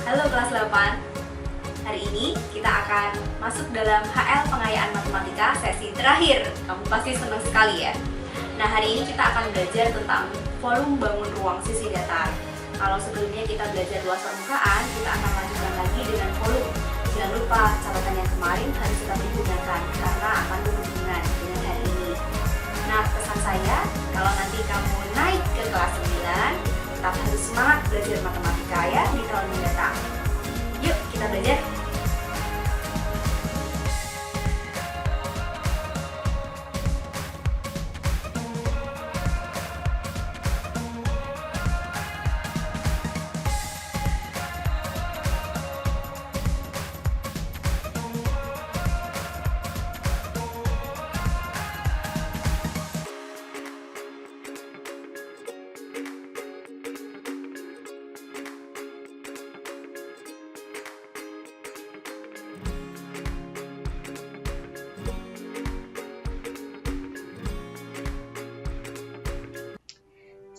Halo kelas 8. Hari ini kita akan masuk dalam HL Pengayaan Matematika sesi terakhir. Kamu pasti senang sekali ya. Nah, hari ini kita akan belajar tentang volume bangun ruang sisi datar. Kalau sebelumnya kita belajar luas permukaan, kita akan lanjutkan lagi dengan volume. Jangan lupa catatan yang kemarin harus tetap digunakan karena akan berhubungan dengan hari ini. Nah, pesan saya, kalau nanti kamu naik ke kelas 9, tetap harus semangat belajar matematika ya di tahun mendatang. Yuk, kita belajar.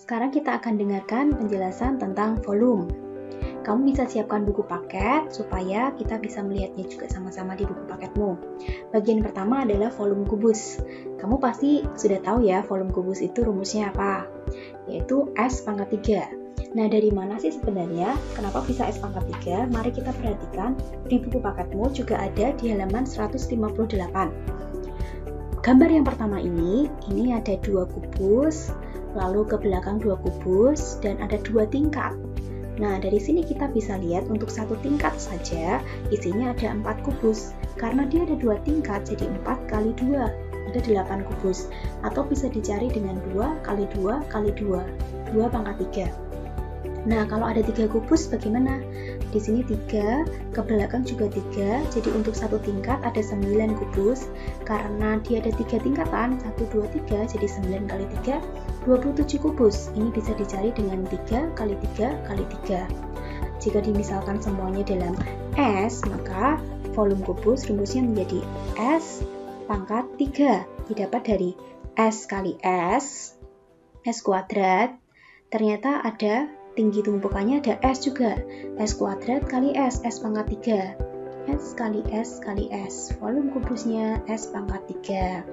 Sekarang kita akan dengarkan penjelasan tentang volume. Kamu bisa siapkan buku paket supaya kita bisa melihatnya juga sama-sama di buku paketmu. Bagian pertama adalah volume kubus. Kamu pasti sudah tahu ya volume kubus itu rumusnya apa? Yaitu S pangkat 3. Nah, dari mana sih sebenarnya? Kenapa bisa S pangkat 3? Mari kita perhatikan di buku paketmu juga ada di halaman 158. Gambar yang pertama ini ada 2 kubus, lalu ke belakang 2 kubus, dan ada 2 tingkat. Nah, dari sini kita bisa lihat untuk satu tingkat saja isinya ada 4 kubus. Karena dia ada 2 tingkat, jadi 4 kali 2, ada 8 kubus. Atau bisa dicari dengan 2 kali 2 kali 2, 2 pangkat 3. Nah, kalau ada 3 kubus bagaimana? Di sini 3, ke belakang juga 3, jadi untuk satu tingkat ada 9 kubus. Karena dia ada 3 tingkatan, 1, 2, 3, jadi 9 kali 3, 27 kubus. Ini bisa dicari dengan 3 kali 3 kali 3. Jika dimisalkan semuanya dalam S, maka volume kubus rumusnya menjadi S pangkat 3. Didapat dari S kali S kuadrat. Ternyata ada tinggi tumpukannya ada S juga. S kuadrat kali S pangkat 3. S kali S kali S. Volume kubusnya S pangkat 3.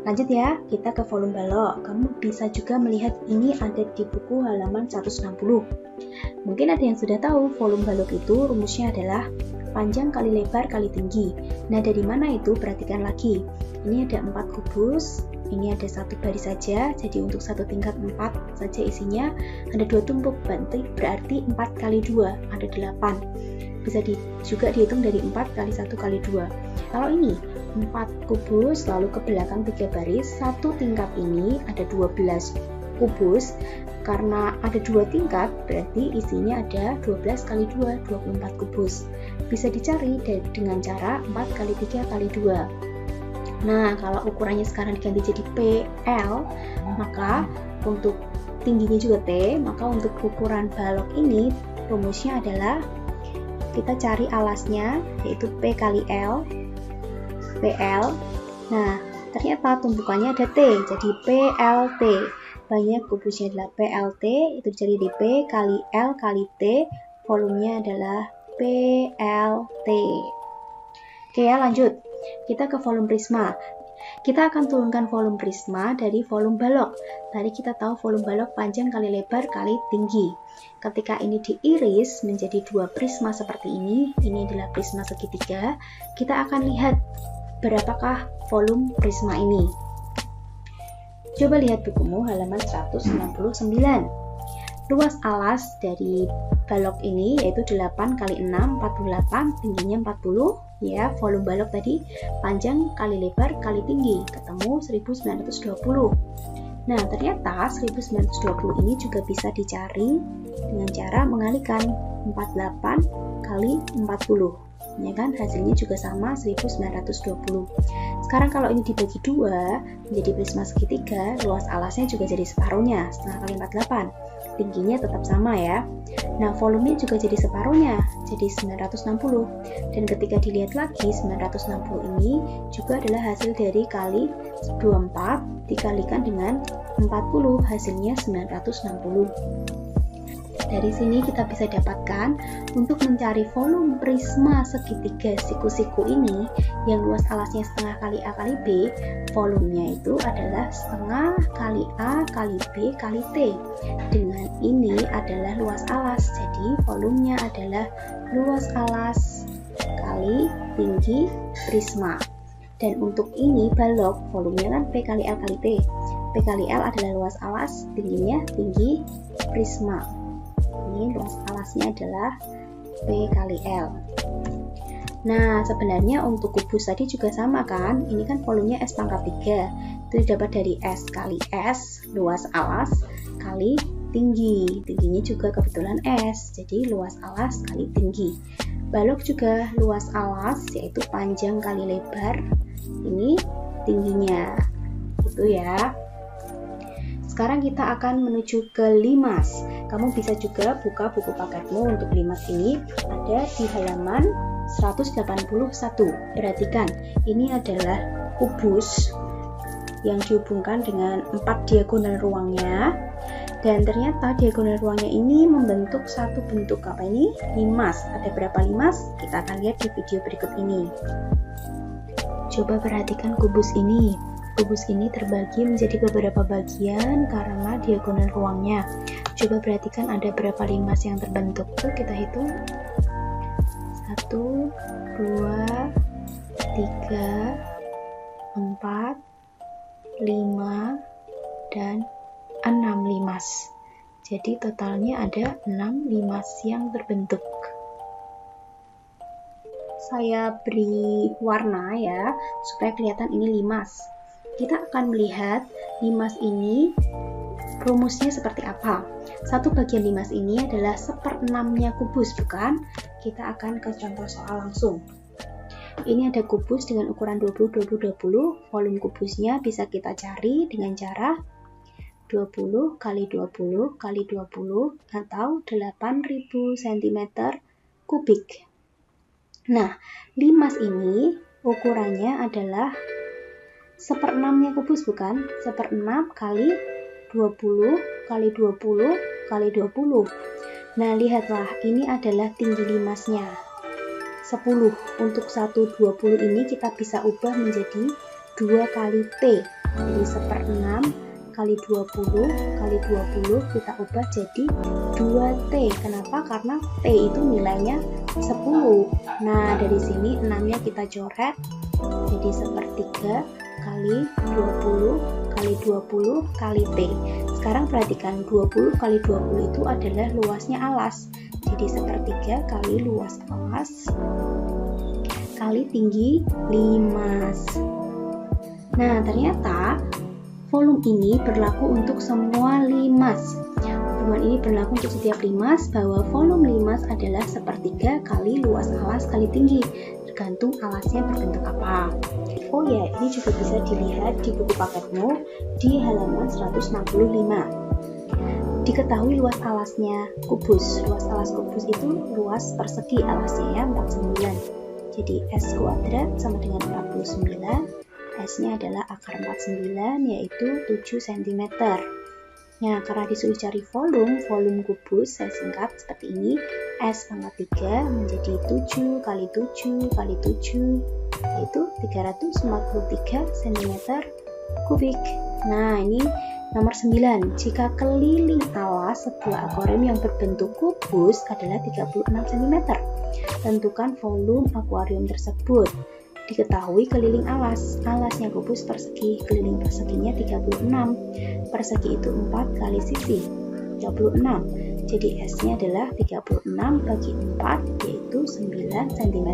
Lanjut ya, kita ke volume balok. Kamu bisa juga melihat ini ada di buku halaman 160. Mungkin ada yang sudah tahu volume balok itu rumusnya adalah panjang kali lebar kali tinggi. Nah, dari mana itu? Perhatikan lagi. Ini ada 4 kubus, ini ada 1 baris saja, jadi untuk satu tingkat 4 saja isinya. Ada 2 tumpuk, berarti 4 kali 2, ada 8. Bisa juga dihitung dari 4 kali 1 kali 2. Kalau ini 4 kubus, lalu ke belakang 3 baris, satu tingkat ini ada 12 kubus. Karena ada 2 tingkat, berarti isinya ada 12 kali 2, 24 kubus. Bisa dicari dengan cara 4 kali 3 kali 2. Nah, kalau ukurannya sekarang diganti jadi PL, maka untuk tingginya juga T, maka untuk ukuran balok ini rumusnya adalah kita cari alasnya, yaitu P kali L, PL. Nah, ternyata tumpukannya ada T, jadi PLT. Banyak kubusnya adalah PLT, itu jadi di P kali L kali T, volumenya adalah PLT. Oke ya, lanjut. Kita ke volume prisma. Kita akan turunkan volume prisma dari volume balok. Tadi kita tahu volume balok panjang kali lebar kali tinggi. Ketika ini diiris menjadi 2 prisma seperti ini adalah prisma segitiga, kita akan lihat berapakah volume prisma ini. Coba lihat bukumu halaman 169. Luas alas dari balok ini yaitu 8 kali 6, 48, tingginya 40. Ya, volume balok tadi panjang kali lebar kali tinggi, ketemu 1920. Nah, ternyata 1920 ini juga bisa dicari dengan cara mengalikan 48 kali 40. Ya kan, hasilnya juga sama 1920. Sekarang kalau ini dibagi 2 menjadi prisma segitiga, luas alasnya juga jadi separuhnya, setengah kali 48. Tingginya tetap sama ya. Nah, volumenya juga jadi separuhnya, jadi 960. Dan ketika dilihat lagi, 960 ini juga adalah hasil dari kali 24 dikalikan dengan 40, hasilnya 960. Dari sini kita bisa dapatkan untuk mencari volume prisma segitiga siku-siku ini yang luas alasnya setengah kali A kali B, volumenya itu adalah setengah kali A kali B kali T. Dengan ini adalah luas alas, jadi volumenya adalah luas alas kali tinggi prisma. Dan untuk ini balok, volumenya kan P kali L kali T. P kali L adalah luas alas, tingginya tinggi prisma. Ini luas alasnya adalah P kali L. Nah, sebenarnya untuk kubus tadi juga sama kan? Ini kan volumenya S pangkat 3. Itu dapat dari S kali S, luas alas, kali tinggi. Tingginya juga kebetulan S, jadi luas alas kali tinggi. Balok juga luas alas, yaitu panjang kali lebar. Ini tingginya. Gitu ya. Sekarang kita akan menuju ke limas. Kamu bisa juga buka buku paketmu untuk limas ini, ada di halaman 181. Perhatikan, ini adalah kubus yang dihubungkan dengan 4 diagonal ruangnya, dan ternyata diagonal ruangnya ini membentuk satu bentuk apa ini? Limas. Ada berapa limas? Kita akan lihat di video berikut ini. Coba perhatikan kubus ini. Kubus ini terbagi menjadi beberapa bagian karena diagonal ruangnya. Coba perhatikan ada berapa limas yang terbentuk. Tuh kita hitung. 1, 2, 3, 4, 5, dan 6 limas. Jadi totalnya ada 6 limas yang terbentuk. Saya beri warna ya, supaya kelihatan ini limas. Kita akan melihat limas ini rumusnya seperti apa. Satu bagian limas ini adalah 1/6-nya kubus, bukan? Kita akan ke contoh soal langsung. Ini ada kubus dengan ukuran 20, 20, 20. Volume kubusnya bisa kita cari dengan cara 20 kali 20 kali 20 atau 8000 cm kubik. Nah, limas ini ukurannya adalah 1/6-nya kubus, bukan? 1/6 kali 20 kali 20 kali 20. Nah, lihatlah, ini adalah tinggi limasnya 10. Untuk 1/20 ini kita bisa ubah menjadi 2 kali T. Jadi 1/6 kali 20 kali 20 kita ubah jadi 2T. Kenapa? Karena T itu nilainya 10. Nah, dari sini 6-nya kita coret jadi 1/3 kali 20 kali 20 kali T. Sekarang perhatikan, 20 kali 20 itu adalah luasnya alas. Jadi 1/3 kali luas alas kali tinggi limas. Nah, ternyata volume ini berlaku untuk semua limas. Hubungan ini berlaku untuk setiap limas bahwa volume limas adalah 1/3 kali luas alas kali tinggi, tergantung alasnya berbentuk apa. Oh ya, ini juga bisa dilihat di buku paketmu di halaman 165. Diketahui luas alasnya kubus. Luas alas kubus itu luas persegi alasnya ya, 49. Jadi S kuadrat sama dengan 49. S-nya adalah akar 49, yaitu 7 cm. Nah, karena disuruh cari volume kubus, saya singkat seperti ini. S pangkat 3 menjadi 7 kali 7 kali 7, yaitu 343 cm kubik. Nah, ini nomor 9. Jika keliling alas sebuah akuarium yang berbentuk kubus adalah 36 cm, tentukan volume akuarium tersebut. Diketahui keliling alasnya kubus persegi, keliling perseginya 36, persegi itu 4 kali sisi, 36, jadi S-nya adalah 36 bagi 4, yaitu 9 cm.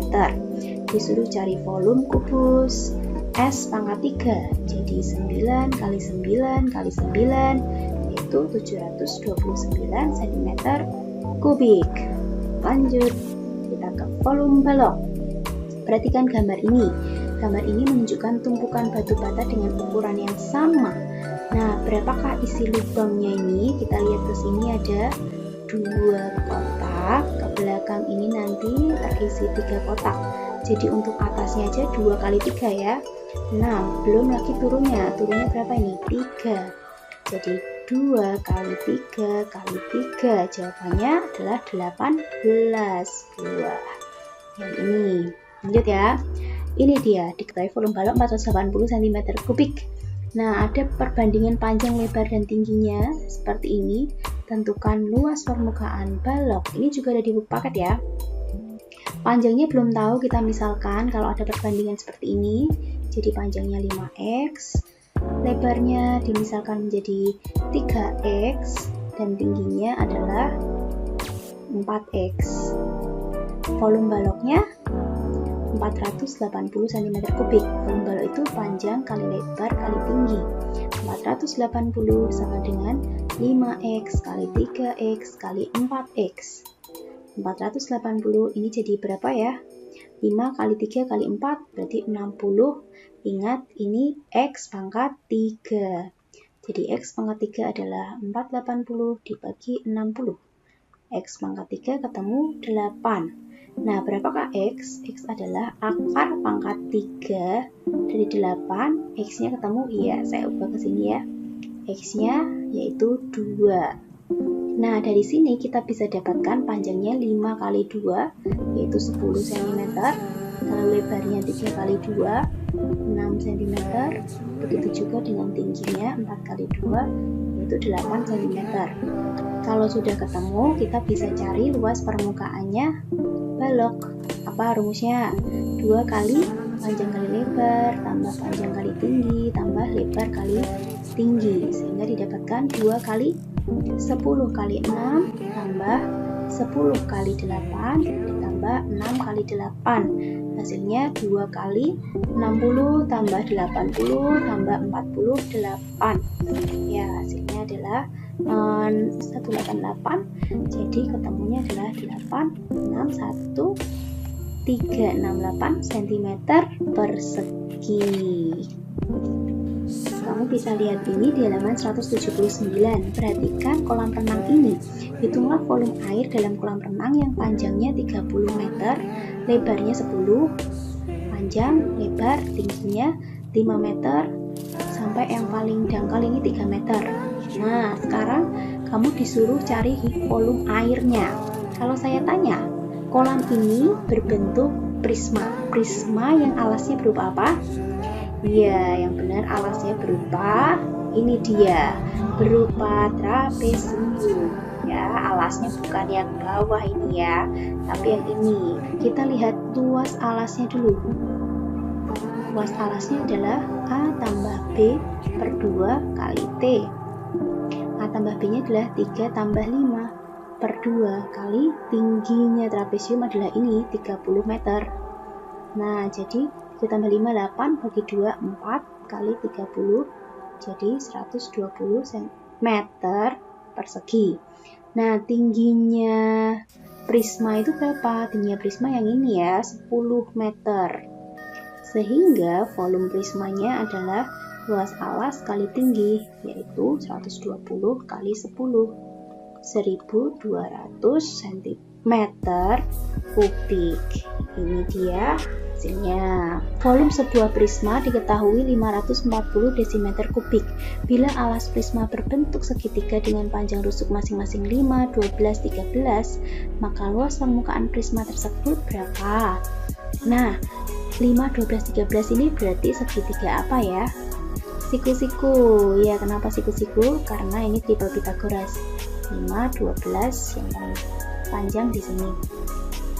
Disuruh cari volume kubus, S pangkat 3, jadi 9 kali 9 kali 9, yaitu 729 cm kubik. Lanjut, kita ke volume balok. Perhatikan gambar ini. Gambar ini menunjukkan tumpukan batu bata dengan ukuran yang sama. Nah, berapakah isi lubangnya ini? Kita lihat ke sini ada 2 kotak. Ke belakang ini nanti terisi 3 kotak. Jadi untuk atasnya aja 2 kali 3 ya. 6. Belum lagi turunnya. Turunnya berapa ini? 3. Jadi 2 kali 3 kali 3. Jawabannya adalah 18 buah. Yang ini. Lanjut ya. Ini dia, diketahui volume balok 480 cm3. Nah, ada perbandingan panjang, lebar, dan tingginya seperti ini. Tentukan luas permukaan balok. Ini juga ada di buku paket ya. Panjangnya belum tahu, kita misalkan kalau ada perbandingan seperti ini. Jadi panjangnya 5x, lebarnya dimisalkan menjadi 3x, dan tingginya adalah 4x. Volume baloknya 480 cm3. Volume balok itu panjang kali lebar kali tinggi. 480 sama dengan 5x kali 3x kali 4x. 480 ini jadi berapa ya? 5 kali 3 kali 4 berarti 60. Ingat, ini X pangkat 3. Jadi X pangkat 3 adalah 480 dibagi 60. X pangkat 3 ketemu 8. Nah, berapakah X? X adalah akar pangkat 3 dari 8. X-nya ketemu, iya, saya ubah ke sini ya. X-nya yaitu 2. Nah, dari sini kita bisa dapatkan panjangnya 5 kali 2, yaitu 10 cm. Kalau lebarnya 3 kali 2, 6 cm. Begitu juga dengan tingginya 4 kali 2, yaitu 8 cm. Kalau sudah ketemu, kita bisa cari luas permukaannya balok. Apa rumusnya? 2 kali panjang kali lebar, tambah panjang kali tinggi, tambah lebar kali tinggi. Sehingga didapatkan 2 kali 10 kali 6 tambah 10 kali 8 ditambah 6 kali 8. Hasilnya 2 kali 60 tambah 80 tambah 48. Ya, hasilnya adalah 188. Jadi ketemunya adalah 861,368 cm persegi. Kamu bisa lihat ini di halaman 179. Perhatikan kolam renang ini. Hitunglah volume air dalam kolam renang yang panjangnya 30 meter, lebarnya 10, panjang, lebar, tingginya 5 meter, sampai yang paling dangkal ini 3 meter. Nah, sekarang kamu disuruh cari volume airnya. Kalau saya tanya, kolam ini berbentuk prisma. Prisma yang alasnya berupa apa? Iya, yang benar alasnya berupa, ini dia, berupa trapesium. Ya, alasnya bukan yang bawah ini ya, tapi yang ini. Kita lihat luas alasnya dulu. Luas alasnya adalah A tambah B per 2 kali T. A tambah B nya adalah 3 tambah 5 per 2 kali tingginya trapesium adalah ini 30 meter. Nah, jadi 3 tambah 5, 8, bagi 2, 4 kali 30, jadi 120 cm persegi. Nah, tingginya prisma itu berapa? Tingginya prisma yang ini ya, 10 meter. Sehingga volume prismanya adalah luas alas kali tinggi, yaitu 120 kali 10, 1200 cm kubik. Ini dia hasilnya. Volume sebuah prisma diketahui 540 desimeter kubik. Bila alas prisma berbentuk segitiga dengan panjang rusuk masing-masing 5, 12, 13, maka luas permukaan prisma tersebut berapa? Nah, 5, 12, 13 ini berarti segitiga apa ya? Siku-siku. Ya, kenapa siku-siku? Karena ini triple Pythagoras. 5, 12 yang paling panjang di sini.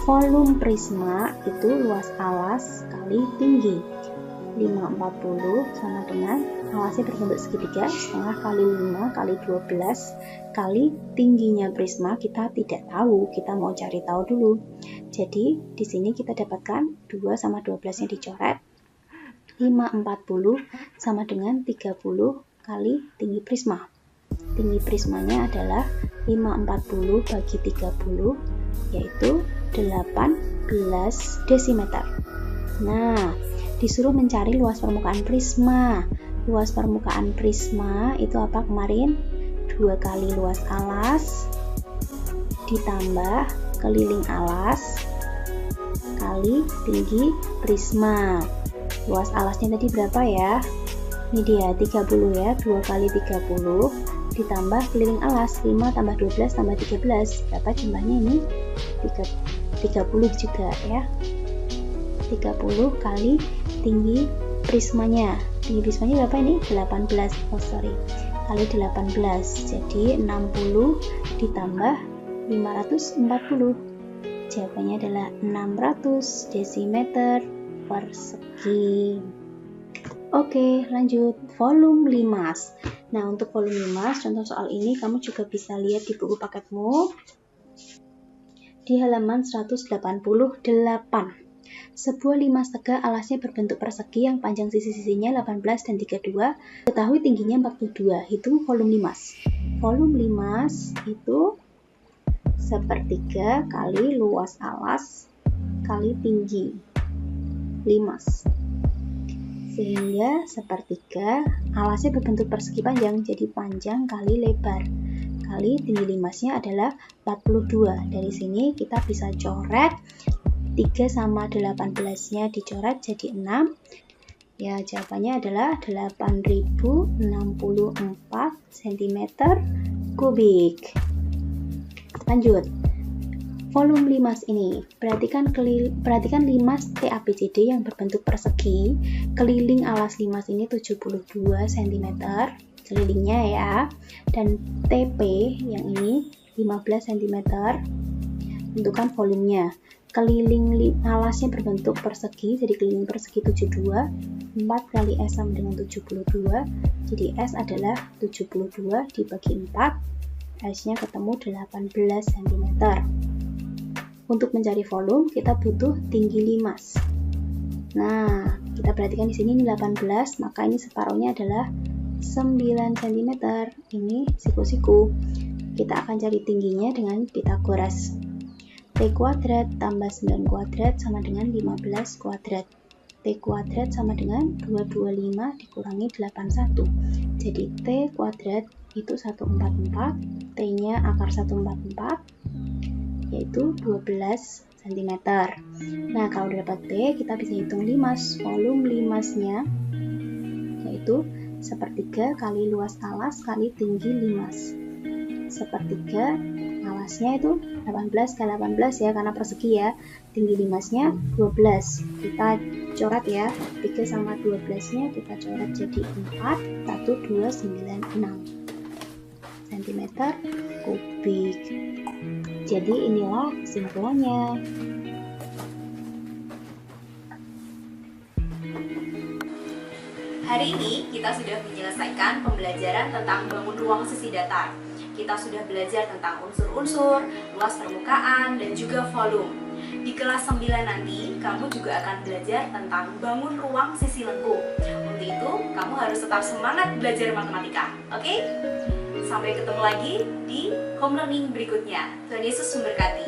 Volume prisma itu luas alas kali tinggi. 540 sama dengan alasnya berbentuk segitiga, setengah kali 5 kali 12 kali tingginya prisma kita tidak tahu, kita mau cari tahu dulu. Jadi di sini kita dapatkan 2 sama 12 nya dicoret. 540 sama dengan 30 kali tinggi prisma. Tinggi prismanya adalah 540 bagi 30, yaitu 18 desimeter. Nah, disuruh mencari luas permukaan prisma. Luas permukaan prisma itu apa kemarin? 2 kali luas alas ditambah keliling alas kali tinggi prisma. Luas alasnya tadi berapa ya? Ini dia 30 ya, 2 kali 30 ditambah keliling alas 5 tambah 12 tambah 13. Berapa jumlahnya ini? 30 juga ya. 30 kali tinggi prismanya. Tinggi prismanya berapa ini? 18. Kali 18. Jadi 60 ditambah 540. Jawabannya adalah 600 desimeter persegi. Oke, lanjut volume limas. Nah, untuk volume limas, contoh soal ini kamu juga bisa lihat di buku paketmu di halaman 188. Sebuah limas tegak alasnya berbentuk persegi yang panjang sisi-sisinya 18 dan 32. Ketahui tingginya 42. Hitung volume limas. Volume limas itu sepertiga kali luas alas kali tinggi limas, sehingga sepertiga alasnya berbentuk persegi panjang, jadi panjang kali lebar kali tinggi limasnya adalah 42. Dari sini kita bisa coret 3 sama 18 nya dicoret jadi 6 ya. Jawabannya adalah 8064 cm kubik. Lanjut, volume limas ini, perhatikan limas TABCD yang berbentuk persegi. Keliling alas limas ini 72 cm kelilingnya ya, dan TP yang ini 15 cm. Tentukan volumenya. Keliling alasnya berbentuk persegi, jadi keliling persegi 72. 4 kali S sama dengan 72, jadi S adalah 72 dibagi 4, S-nya ketemu 18 cm. Untuk mencari volume, kita butuh tinggi limas. Nah, kita perhatikan di sini ini 18, maka ini separuhnya adalah 9 cm. Ini siku-siku. Kita akan cari tingginya dengan Pythagoras. T kuadrat tambah 9 kuadrat sama dengan 15 kuadrat. T kuadrat sama dengan 225 dikurangi 81. Jadi T kuadrat itu 144, T-nya akar 144, yaitu 12 cm. Nah, kalau dapat T, kita bisa hitung limas. Volume limasnya yaitu sepertiga kali luas alas kali tinggi limas. Sepertiga alasnya itu 18 kali 18 ya, karena persegi ya. Tinggi limasnya 12. Kita coret ya, 3 sama 12 nya kita coret jadi 4, 1296 cm kubik. Jadi inilah kesimpulannya. Hari ini kita sudah menyelesaikan pembelajaran tentang bangun ruang sisi datar. Kita sudah belajar tentang unsur-unsur, luas permukaan, dan juga volume. Di kelas 9 nanti, kamu juga akan belajar tentang bangun ruang sisi lengkung. Untuk itu, kamu harus tetap semangat belajar matematika, oke? Sampai ketemu lagi di home learning berikutnya. Tuhan Yesus memberkati.